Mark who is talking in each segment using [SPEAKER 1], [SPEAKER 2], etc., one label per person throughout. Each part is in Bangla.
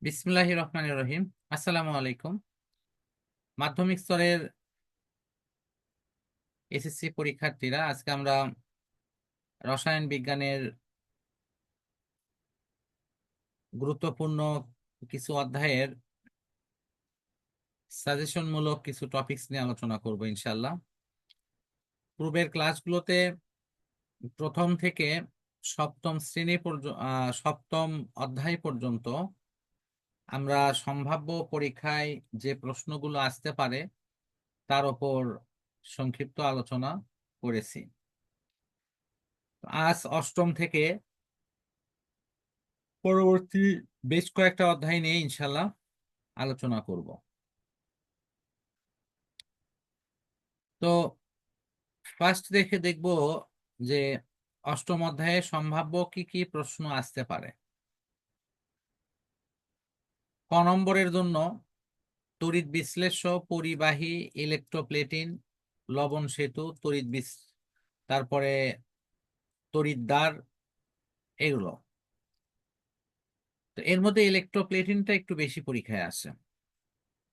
[SPEAKER 1] বিসমিল্লাহির রহমানির রহিম। আসসালামু আলাইকুম। মাধ্যমিক স্তরের এসএসসি পরীক্ষার্থীরা, আজকে আমরা রসায়ন বিজ্ঞানের গুরুত্বপূর্ণ কিছু অধ্যায়ের সাজেশনমূলক কিছু টপিকস নিয়ে আলোচনা করব ইনশাল্লাহ। পূর্বের ক্লাসগুলোতে প্রথম থেকে সপ্তম শ্রেণী পর্যন্ত, সপ্তম অধ্যায় পর্যন্ত আমরা সম্ভাব্য পরীক্ষায় যে প্রশ্নগুলো আসতে পারে তার উপর সংক্ষিপ্ত আলোচনা করেছি। আজ অষ্টম থেকে পরবর্তী বেশ কয়েকটা অধ্যায় নিয়ে ইনশাল্লাহ আলোচনা করব। তো ফার্স্ট দেখব যে অষ্টম অধ্যায়ে সম্ভাব্য কি কি প্রশ্ন আসতে পারে। ক নম্বরের জন্য তড়িৎ বিশ্লেষ্য, পরিবাহী, ইলেকট্রোপ্লেটিন, লবণ সেতু, তারপরে তড়িৎদ্বার, এগুলো। তো এর মধ্যে ইলেকট্রোপ্লেটিনটা একটু বেশি পরীক্ষায় আসে,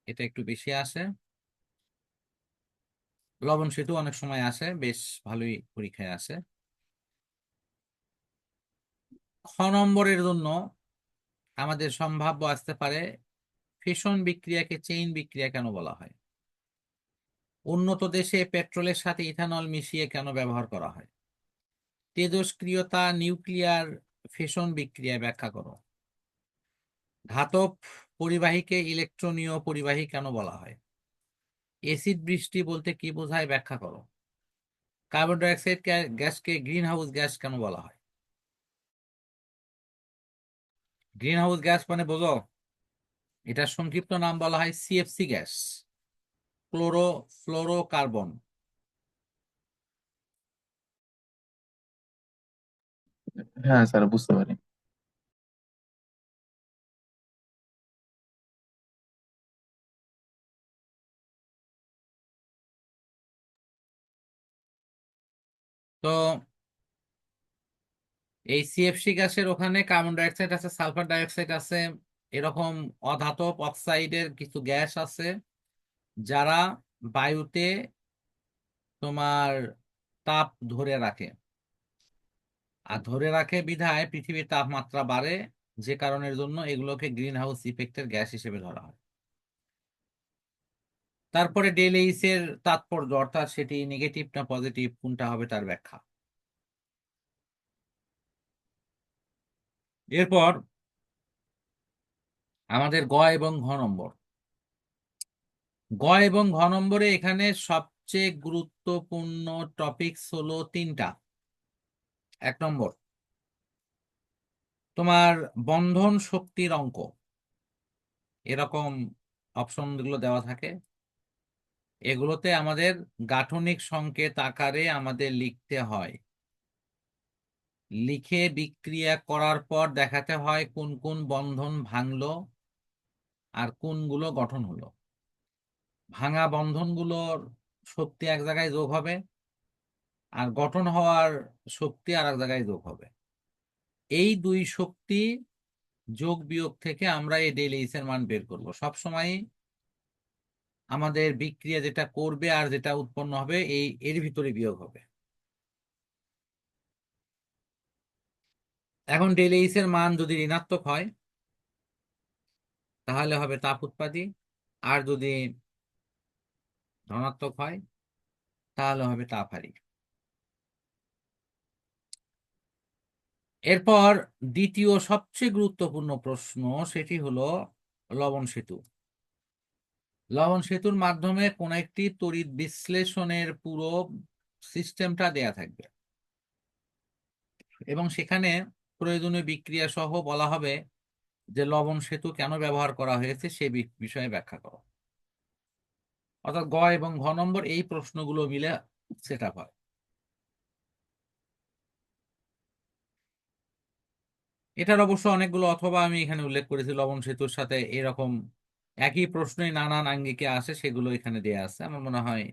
[SPEAKER 1] এটা একটু বেশি আসে। লবণ সেতু অনেক সময় আসে, বেশ ভালোই পরীক্ষায় আসে। খ নম্বরের জন্য আমাদের সম্ভাব্য আসতে পারে ফিশন বিক্রিয়াকে চেইন বিক্রিয়া কেন বলা হয়, উন্নত দেশে পেট্রোলের সাথে ইথানল মিশিয়ে কেন ব্যবহার করা হয়, তেজস্ক্রিয়তা নিউক্লিয়ার ফিশন বিক্রিয়া ব্যাখ্যা করো, ধাতব পরিবাহীকে ইলেকট্রনীয় পরিবাহী কেন বলা হয়, এসিড বৃষ্টি বলতে কি বোঝায় ব্যাখ্যা করো, carbon die oxide গ্যাসকে green house gas কেন বলা হয়। গ্রিন হাউস গ্যাস মানে বোঝো, এটার সংক্ষিপ্ত নাম বলা হয় সিএফসি গ্যাস, ফ্লোরোকার্বন।
[SPEAKER 2] হ্যাঁ স্যার, বুঝতে পারি।
[SPEAKER 1] তো এই সিএফসি গ্যাসের ওখানে কার্বন ডাইঅক্সাইড আছে, সালফার ডাইঅক্সাইড আছে, এরকম অধাতব অক্সাইডের কিছু গ্যাস আছে যারা বায়ুতে তোমার তাপ ধরে রাখে। আর ধরে রাখে বিধায় পৃথিবীর তাপমাত্রা বাড়ে, যে কারণের জন্য এগুলোকে গ্রিন হাউস ইফেক্টের গ্যাস হিসেবে ধরা হয়। তারপরে ডেল এইচ এর তাৎপর্য, অর্থাৎ সেটি নেগেটিভ না পজিটিভ কোনটা হবে তার ব্যাখ্যা। এরপর আমাদের গ এবং ঘ নম্বর। গ এবং ঘ নম্বরে এখানে সবচেয়ে গুরুত্বপূর্ণ টপিকস হলো তিনটা। এক নম্বর, তোমার বন্ধন শক্তির অঙ্ক, এরকম অপশন গুলো দেওয়া থাকে। এগুলোতে আমাদের গাঠনিক সংকেত আকারে আমাদের লিখতে হয়, লিখে বিক্রিয়া করার পর দেখাতে হয় কোন কোন বন্ধন ভাঙলো আর কোনগুলো গঠন হলো। ভাঙা বন্ধনগুলোর শক্তি এক জায়গায় যোগ হবে, আর গঠন হওয়ার শক্তি আর এক জায়গায় যোগ হবে। এই দুই শক্তি যোগ বিয়োগ থেকে আমরা এই ডেল এইচ এর মান বের করব। সবসময় আমাদের বিক্রিয়া যেটা করবে আর যেটা উৎপন্ন হবে এর ভিতরে বিয়োগ হবে। এখন ডেল এইচ এর মান যদি ঋণাত্মক হয় তাহলে হবে তাপ উৎপাদী, আর যদি ধনাত্মক হয় তাহলে হবে তাপ হারি। এরপর দ্বিতীয় সবচেয়ে গুরুত্বপূর্ণ প্রশ্ন, সেটি হলো লবণ সেতু। লবণ সেতুর মাধ্যমে কোন একটি তড়িৎ বিশ্লেষণের পুরো সিস্টেমটা দেয়া থাকবে এবং সেখানে প্রয়োজনীয় বিক্রিয়া সহ বলা হবে যে লবণ সেতু কেন ব্যবহার করা হয়েছে সে বিষয়ে ব্যাখ্যা করো। অর্থাৎ গ এবং ঘ নম্বর এই প্রশ্নগুলো মিলে সেট আপ হয়। এটার অবশ্য অনেকগুলো অথবা আমি এখানে উল্লেখ করেছি, লবণ সেতুর সাথে এরকম একই প্রশ্নই নানান আঙ্গিকে আসে, সেগুলো এখানে দেয়া আছে। আমার মনে হয়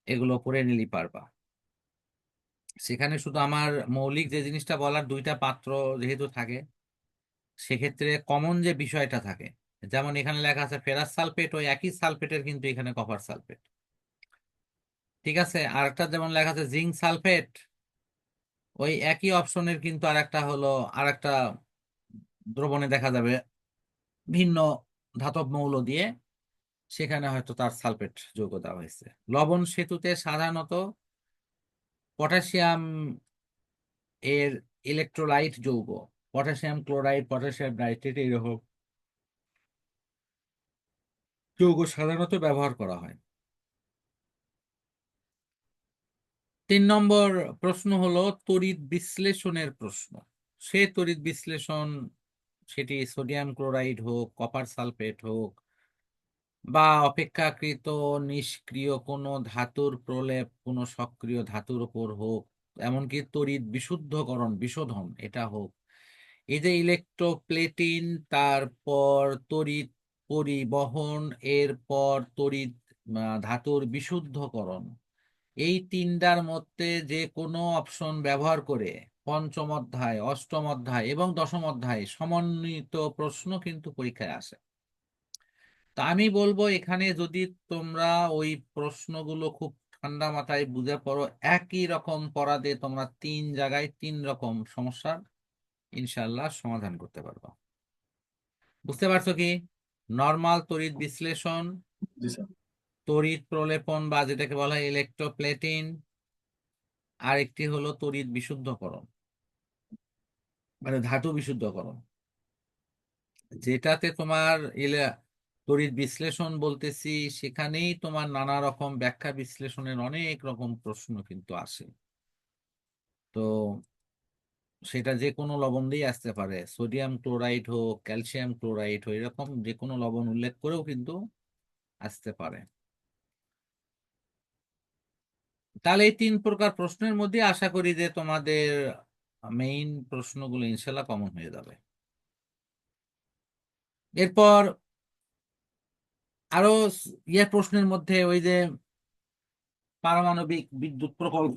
[SPEAKER 1] এগুলো পড়ে নিলেই পারবা। সেখানে শুধু আমার মৌলিক যে জিনিসটা বলার, দুইটা পাত্র যেহেতু থাকে, সেক্ষেত্রে কমন যে বিষয়টা থাকে, যেমন এখানে লেখা আছে ফেরাস সালফেট, ওই একই সালফেটের কিন্তু এখানে কপার সালফেট। ঠিক আছে, আরেকটা যেমন লেখা আছে জিঙ্ক সালফেট, ওই একই অপশনের কিন্তু আরেকটা হলো, আরেকটা দ্রবণে দেখা যাবে ভিন্ন ধাতব মৌল দিয়ে, সেখানে হয়তো তার সালফেট যৌগ দেওয়া হয়েছে। লবণ সেতুতে সাধারণত পটাশিয়াম এর ইলেকট্রোলাইট যৌগ, পটাশিয়াম ক্লোরাইড, পটাশিয়াম নাইট্রেট এইরকম যৌগ সাধারণত ব্যবহার করা হয়। 3 নম্বর প্রশ্ন হলো তড়িৎ বিশ্লেষণের প্রশ্ন। সে তড়িৎ বিশ্লেষণ, সেটি সোডিয়াম ক্লোরাইড হোক, কপার সালফেট হোক, বা অপেক্ষাকৃত নিষ্ক্রিয় কোনো ধাতুর প্রলেপ কোনো সক্রিয় ধাতুর উপর হোক, এমনকি তড়িৎ বিশুদ্ধকরণ বিশোধন এটা হোক, এই যে ইলেকট্রোপ্লেটিন, তারপর তড়িৎ পরিবহন, এরপর তড়িৎ ধাতুর বিশুদ্ধকরণ, এই তিনটার মধ্যে যে কোনো অপশন ব্যবহার করে পঞ্চম অধ্যায়, অষ্টম অধ্যায় এবং দশম অধ্যায় সমন্বিত প্রশ্ন কিন্তু পরীক্ষায় আসে। তা আমি বলবো এখানে যদি তোমরা ওই প্রশ্নগুলো খুব ঠান্ডা মাথায় বুঝে পড়ো, একই রকম পড়াতে তোমরা 3 জায়গায় 3 রকম সমস্যার ইনশাল্লাহ সমাধান করতে পারবা। বুঝতে পারছো কি? নর্মাল তড়িৎ বিশ্লেষণ,
[SPEAKER 2] জি স্যার।
[SPEAKER 1] তড়িৎ প্রলেপন বা যেটাকে বলা হয় ইলেকট্রোপ্লেটিন, আর একটি হলো তড়িৎ বিশুদ্ধকরণ মানে ধাতু বিশুদ্ধকরণ, যেটাতে তোমার তড়িৎ বিশ্লেষণ বলতেছি, সেখানেই তোমার নানা রকম ব্যাখ্যা বিশ্লেষণের অনেক রকম প্রশ্ন কিন্তু আসে। তো সেটা যে কোনো লবণ দিয়ে আসতে পারে, সোডিয়াম ক্লোরাইড হোক, ক্যালসিয়াম ক্লোরাইড হোক, এরকম যে কোনো লবণ উল্লেখ করেও কিন্তু আসতে পারে। তাহলে এই 3 প্রকার প্রশ্নের মধ্যে আশা করি যে তোমাদের মেইন প্রশ্নগুলো ইনশাল্লাহ কমন হয়ে যাবে। এরপর আরো প্রশ্নের মধ্যে ওই যে পারমাণবিক বিদ্যুৎ প্রকল্প,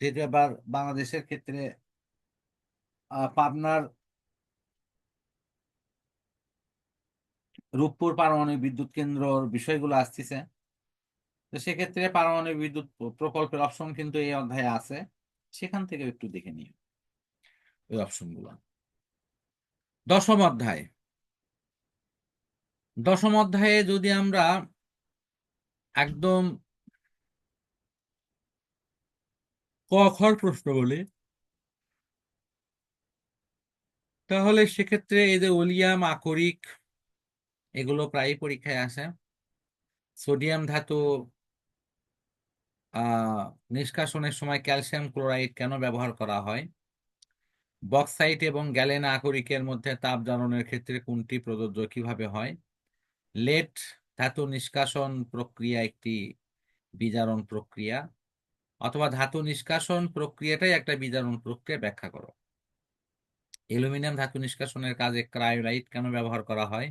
[SPEAKER 1] যেটা আবার বাংলাদেশের ক্ষেত্রে পাবনার রূপপুর পারমাণবিক বিদ্যুৎ কেন্দ্রর বিষয়গুলো আসতেছে। তো সেক্ষেত্রে পারমাণবিক বিদ্যুৎ প্রকল্পের অপশন কিন্তু এই অধ্যায়ে আছে, সেখান থেকে একটু দেখে নিই ওই অপশনগুলো। দশম অধ্যায়, দশম অধ্যায়ে যদি আমরা একদম ক খ প্রশ্ন বলি, তাহলে সেক্ষেত্রে এই যে ওলিয়াম আকরিক এগুলো প্রায় পরীক্ষায় আসে। সোডিয়াম ধাতু আহ নিষ্কাশনের সময় ক্যালসিয়াম ক্লোরাইড কেন ব্যবহার করা হয়, বক্সাইট এবং গ্যালেন আকরিকের মধ্যে তাপ জ্বালানোর ক্ষেত্রে কোনটি প্রযোজ্য, কিভাবে হয়, লেড ধাতু নিষ্কাশন প্রক্রিয়া একটি বিজারণ প্রক্রিয়া, অথবা ধাতু নিষ্কাশন প্রক্রিয়াটাই একটা বিজারণ প্রক্রিয়া, ব্যাখ্যা করো, অ্যালুমিনিয়াম ধাতু নিষ্কাশনের কাজে ক্রায়োলাইট কেন ব্যবহার করা হয়,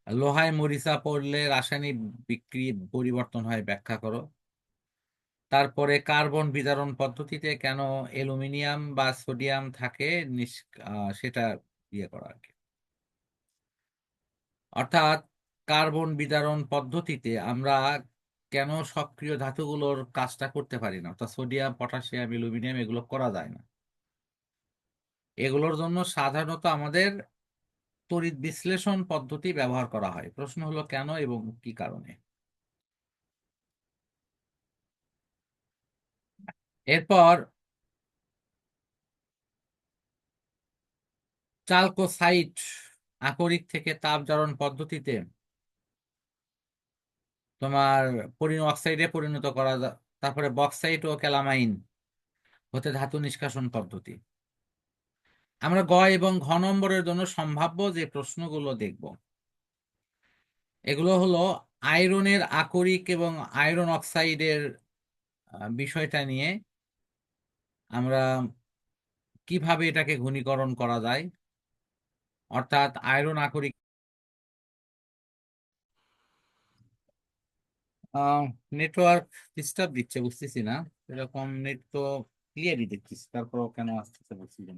[SPEAKER 1] লোহায় মরিচা পড়লে রাসায়নিক বিক্রিয়া পরিবর্তন হয়, ব্যাখ্যা করো, তারপরে কার্বন বিজারণ পদ্ধতিতে কেন অ্যালুমিনিয়াম বা সোডিয়াম থাকে, সেটা ইয়ে করা আর কি। অর্থাৎ কার্বন বিজারণ পদ্ধতিতে আমরা কেন সক্রিয় ধাতুগুলোর কাজটা করতে পারি না, অর্থাৎ সোডিয়াম, পটাশিয়াম, অ্যালুমিনিয়াম এগুলো করা যায় না, এগুলোর জন্য সাধারণত আমাদের তড়িৎ বিশ্লেষণ পদ্ধতি ব্যবহার করা হয়। প্রশ্ন হলো কেন এবং কি কারণে। এরপর চালকোসাইট আকরিক থেকে তাপ জারণ পদ্ধতিতে তোমার অক্সাইডে পরিণত করা তারপরে বক্সাইট ও ক্যালামাইন হতে ধাতু নিষ্কাশন পদ্ধতি। আমরা গ এবং ঘ নম্বরের জন্য সম্ভাব্য যে প্রশ্নগুলো দেখব, এগুলো হলো আয়রনের আকরিক এবং আয়রন অক্সাইডের বিষয়টা নিয়ে আমরা কিভাবে এটাকে ঘনীকরণ করা যায়, অর্থাৎ আয়রন আকরিক। নেটওয়ার্ক ডিস্টার্ব দিচ্ছে বুঝতেছি না, এরকম নেট তো ক্লিয়ারই দেখতেছি, তারপর কেন আসতেছে বুঝছি না।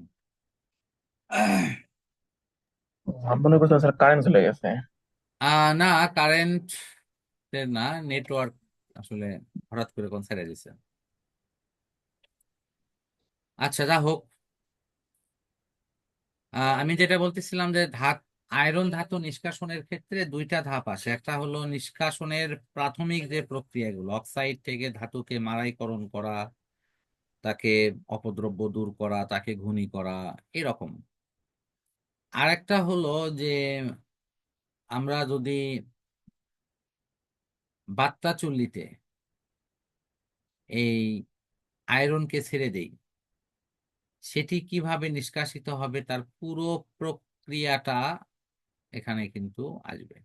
[SPEAKER 2] আমি মনে করছিলাম স্যার কারেন্ট চলে গেছে।
[SPEAKER 1] না, কারেন্ট না, নেটওয়ার্ক আসলে হঠাৎ করে কোন ছেড়ে দিছে। আচ্ছা, যা হোক, আমি যেটা বলতেছিলাম যে আয়রন ধাতু নিষ্কাশনের ক্ষেত্রে দুইটা ধাপ আসে। একটা হলো নিষ্কাশনের প্রাথমিক যে প্রক্রিয়াগুলো, অক্সাইড থেকে ধাতুকে মাড়াইকরণ করা, তাকে অপদ্রব্য দূর করা, তাকে ঘুনি করা, এরকম। আর একটা হলো যে আমরা যদি বাত্তা চুল্লিতে এই আয়রনকে ছেড়ে দেই, সেটি কিভাবে নিষ্কাশিত হবে তার পুরো প্রক্রিয়াটা এখানে কিন্তু আসবে।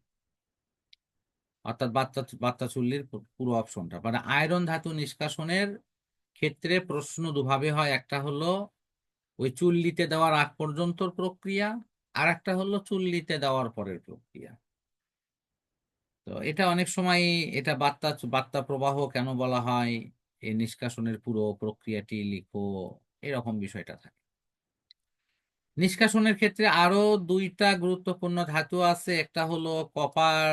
[SPEAKER 1] অর্থাৎ বাচ্চা বাচ্চা চুল্লির পুরো অপশনটা, মানে আয়রন ধাতু নিষ্কাশনের ক্ষেত্রে প্রশ্ন দুভাবে হয়। একটা হলো ওই চুল্লিতে দেওয়ার আগ পর্যন্ত প্রক্রিয়া, আর একটা হলো চুল্লিতে দেওয়ার পরের প্রক্রিয়া। তো এটা অনেক সময়, এটা বার্তা বার্তা প্রবাহ কেন বলা হয়, এই নিষ্কাশনের পুরো প্রক্রিয়াটি লিখো, এরকম বিষয়টা থাকে। নিষ্কাশনের ক্ষেত্রে আরো দুইটা গুরুত্বপূর্ণ ধাতু আছে। একটা হলো কপার,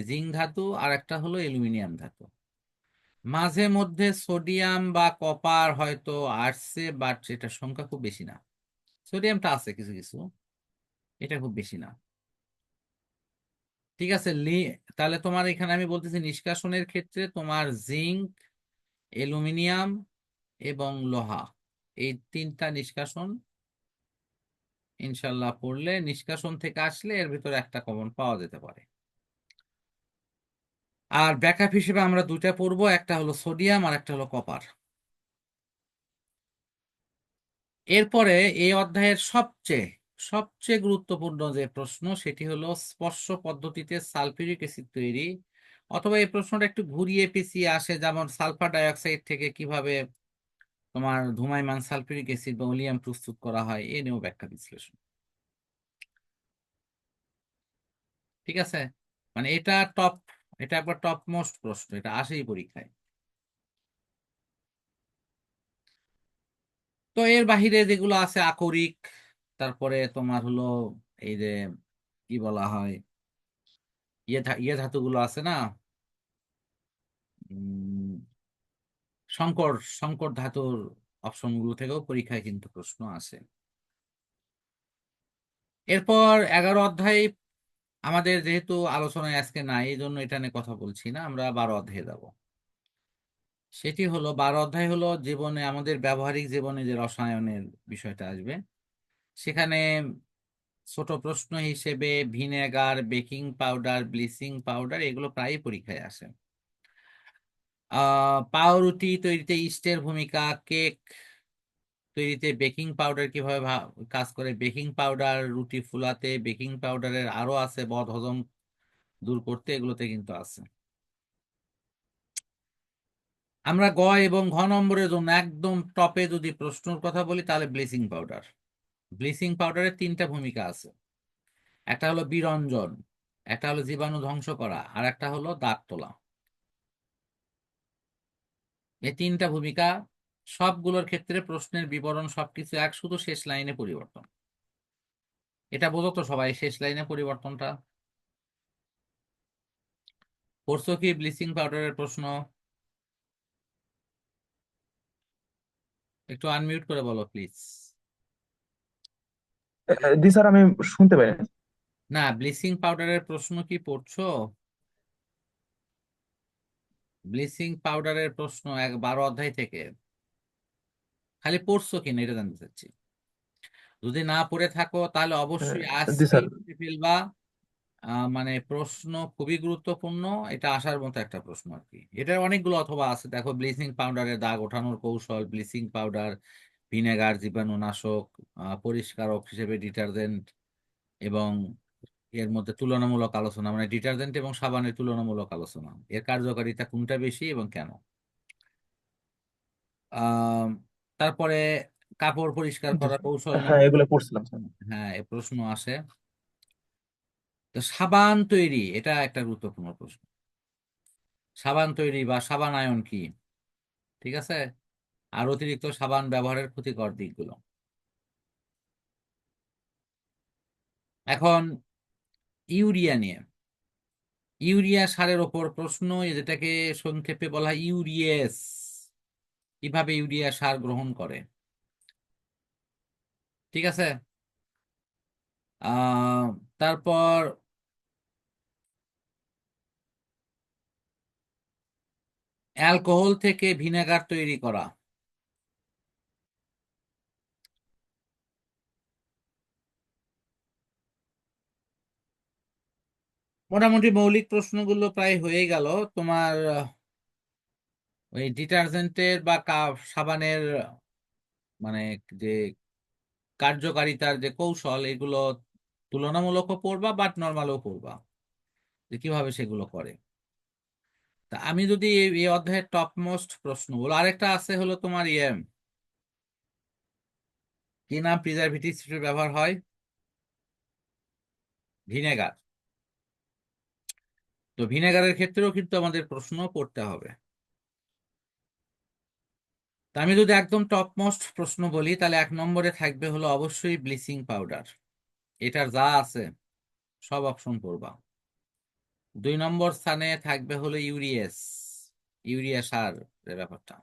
[SPEAKER 1] জিঙ্ক ধাতু, আর একটা হলো অ্যালুমিনিয়াম ধাতু। মাঝে মধ্যে সোডিয়াম বা কপার হয়তো আসছে, বাট এটার সংখ্যা খুব বেশি না। সোডিয়ামটা আছে কিছু কিছু, এটা খুব বেশি না। ঠিক আছে, তাহলে তোমার এখানে আমি বলতেছি নিষ্কাশনের ক্ষেত্রে তোমার জিঙ্ক, অ্যালুমিনিয়াম এবং লোহা, এই তিনটা নিষ্কাশন ইনশাল্লাহ পড়লে, নিষ্কাশন থেকে আসলে এর ভিতরে একটা কমন পাওয়া যেতে পারে। আর ব্যাকআপ হিসেবে আমরা দুইটা পড়বো, একটা হলো সোডিয়াম আর একটা হলো কপার। এরপরে এই অধ্যায়ের সবচেয়ে সবচেয়ে গুরুত্বপূর্ণ যে প্রশ্ন, সেটি হলো স্পর্শ পদ্ধতিতে সালফিউরিক অ্যাসিড তৈরি। অথবা এই প্রশ্নটা একটু ঘুরিয়ে পেঁচিয়ে আসে, যেমন সালফার ডাইঅক্সাইড থেকে কিভাবে তোমার ধূমায়মান সালফিউরিক অ্যাসিড বা ওলিয়াম প্রস্তুত করা হয়, এ নিয়েও ব্যাখ্যা বিশ্লেষণ। ঠিক আছে, মানে এটা একবার টপ মোস্ট প্রশ্ন, এটা আসেই পরীক্ষায়। তো এর বাহিরে যেগুলো আছে আকরিক, তারপরে তোমার হলো এই যে কি বলা হয়, ইয়ে ধাতুগুলো আছে না, উম, সংকর সংকর ধাতুর অপশনগুলো থেকেও পরীক্ষায় কিন্তু প্রশ্ন আসে। এরপর 11 অধ্যায় আমাদের যেহেতু আলোচনায় আজকে নাই, এই জন্য এটা নিয়ে কথা বলছি না, আমরা 12 অধ্যায়ে যাব। সেটি হলো 12 অধ্যায় হলো জীবনে, আমাদের ব্যবহারিক জীবনে যে রসায়নের বিষয়টা আসবে, সেখানে ছোট প্রশ্ন হিসেবে vinegar, baking powder, bleaching powder, এগুলো প্রায়ই পরীক্ষায় আসে। পাউরুটি তৈরিতে ইস্টের ভূমিকা, কেক তৈরিতে বেকিং পাউডার কিভাবে কাজ করে, বেকিং পাউডার রুটি ফুলাতে, বেকিং পাউডারের আরো আছে বদ হজম দূর করতে, এগুলোতে কিন্তু আছে। আমরা গ এবং ঘ নম্বরের জন্য একদম টপে যদি প্রশ্নের কথা বলি, তাহলে ব্লিচিং পাউডার। ব্লিচিং পাউডারের তিনটা ভূমিকা আছে। একটা হলো বিরঞ্জন, একটা হলো জীবাণু ধ্বংস করা, আর একটা হলো দাগ তোলা। এই তিনটা ভূমিকা, সবগুলোর ক্ষেত্রে প্রশ্নের বিবরণ সবকিছু এক, শুধু শেষ লাইনে পরিবর্তন। এটা বোঝো তো সবাই, শেষ লাইনে পরিবর্তনটা। পড়ছো কি ব্লিচিং পাউডারের প্রশ্ন? একটু আনমিউট করে বলো প্লিজ।
[SPEAKER 2] জি স্যার, আমি শুনতে পাই না।
[SPEAKER 1] না, ব্লিচিং পাউডারের প্রশ্ন কি পড়ছো? ব্লিচিং পাউডারের প্রশ্ন 12 অধ্যায় থেকে খালি পড়ছো কিনা এটা জানতে চাচ্ছি। যদি না পড়ে থাকো তাহলে অবশ্যই
[SPEAKER 2] জি
[SPEAKER 1] আজকেই
[SPEAKER 2] স্যার।
[SPEAKER 1] পড়ে ফেলবা। মানে প্রশ্ন খুবই গুরুত্বপূর্ণ, এটা আসার মতো একটা প্রশ্ন আর কি। এটার অনেকগুলো অথবা আছে, দেখো ব্লিচিং পাউডারের দাগ ওঠানোর কৌশল, ব্লিচিং পাউডার, ভিনেগার জীবাণুনাশক, পরিষ্কারক হিসেবে ডিটারজেন্ট, এবং এর মধ্যে তুলনামূলক আলোচনা, মানে ডিটারজেন্ট এবং সাবানের তুলনামূলক আলোচনা, এর কার্যকারিতা কোনটা বেশি এবং কেন। আহ তারপরে কাপড় পরিষ্কার
[SPEAKER 2] জি
[SPEAKER 1] করার
[SPEAKER 2] স্যার।
[SPEAKER 1] কৌশল নিয়ে,
[SPEAKER 2] হ্যাঁ, এগুলো পড়ছিলাম স্যার।
[SPEAKER 1] হ্যাঁ এ প্রশ্ন আসে। তো সাবান তৈরি, এটা একটা গুরুত্বপূর্ণ প্রশ্ন। সাবান তৈরি বা সাবানায়ন কি, ঠিক আছে, আর অতিরিক্ত সাবান ব্যবহারের ক্ষতিকর দিকগুলো। এখন ইউরিয়া নিয়ে, ইউরিয়া সারের ওপর প্রশ্ন, যেটাকে সংক্ষেপে বলা হয় ইউরিএস। কিভাবে ইউরিয়া সার গ্রহণ করে, ঠিক আছে। আহ তারপর অ্যালকোহল থেকে ভিনেগার তৈরি করা। মোটামুটি মৌলিক প্রশ্নগুলো প্রায় হয়ে গেল তোমার। ওই ডিটারজেন্টের বা সাবানের মানে যে কার্যকারিতার যে কৌশল, এগুলো তুলনামূলকও পড়বা বাট নর্মালও পড়বা, যে কিভাবে সেগুলো করে। তা আমি যদি এই অধ্যায়ের টপ মোস্ট প্রশ্ন বলো, আরেকটা আছে হলো তোমার কি নাম প্রিজারভেটিভ হিসেবে ব্যবহার হয়, ভিনেগার। তো ভিনেগারের ক্ষেত্রেও কিন্তু আমাদের প্রশ্ন করতে হবে। তা আমি যদি একদম টপ মোস্ট প্রশ্ন বলি, তাহলে 1 নম্বরে থাকবে হলো অবশ্যই ব্লিচিং পাউডার। এটার যা আছে সব অপশন করবা। 2 নম্বর স্থানে থাকবে হলো ইউরিএস, ইউরিয়া সার এর ব্যাপারটা।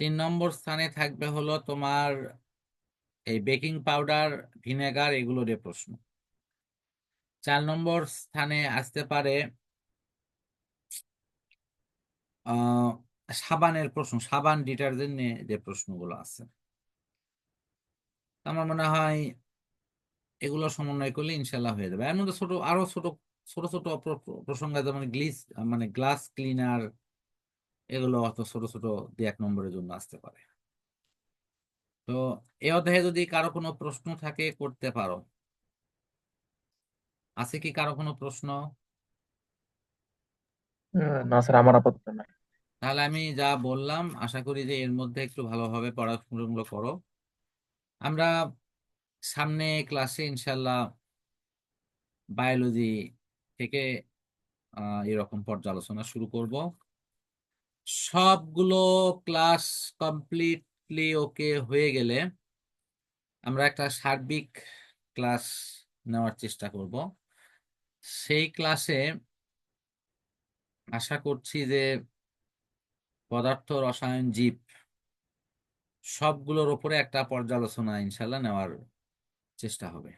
[SPEAKER 1] 3 নম্বর স্থানে থাকবে হলো তোমার এই বেকিং পাউডার, ভিনেগার, এগুলোর এ প্রশ্ন। 4 নম্বর স্থানে আসতে পারে আহ সাবানের প্রশ্ন, সাবান ডিটারজেন্ট নিয়ে যে প্রশ্নগুলো আছে। আমার মনে হয় এগুলো সমন্বয় করলে ইনশাল্লাহ হয়ে যাবে। এর মধ্যে ছোট আরো ছোট ছোট ছোট প্রসঙ্গ আছে, যেমন মানে গ্লাস ক্লিনার, এগুলো অত ছোট ছোট 2-1 নম্বরের জন্য আসতে পারে। তো এ অধ্যায়ে যদি কারো কোনো প্রশ্ন থাকে করতে পারো। আছে কি কারো কোনো প্রশ্ন?
[SPEAKER 2] না স্যার, আমার আপাতত নাই।
[SPEAKER 1] তাহলে আমি যা বললাম আশা করি যে এর মধ্যে একটু ভালোভাবে পড়াশোনাগুলো করো। আমরা সামনে ক্লাসে ইনশাল্লাহ বায়োলজি থেকে এরকম পর্যালোচনা শুরু করব। সবগুলো ক্লাস কমপ্লিটলি ওকে হয়ে গেলে আমরা একটা সার্বিক ক্লাস নেওয়ার চেষ্টা করব। সেই ক্লাসে আশা করছি যে পদার্থ, রসায়ন, জীব সবগুলোর উপরে একটা পর্যালোচনা ইনশাল্লাহ নেওয়ার চেষ্টা হবে।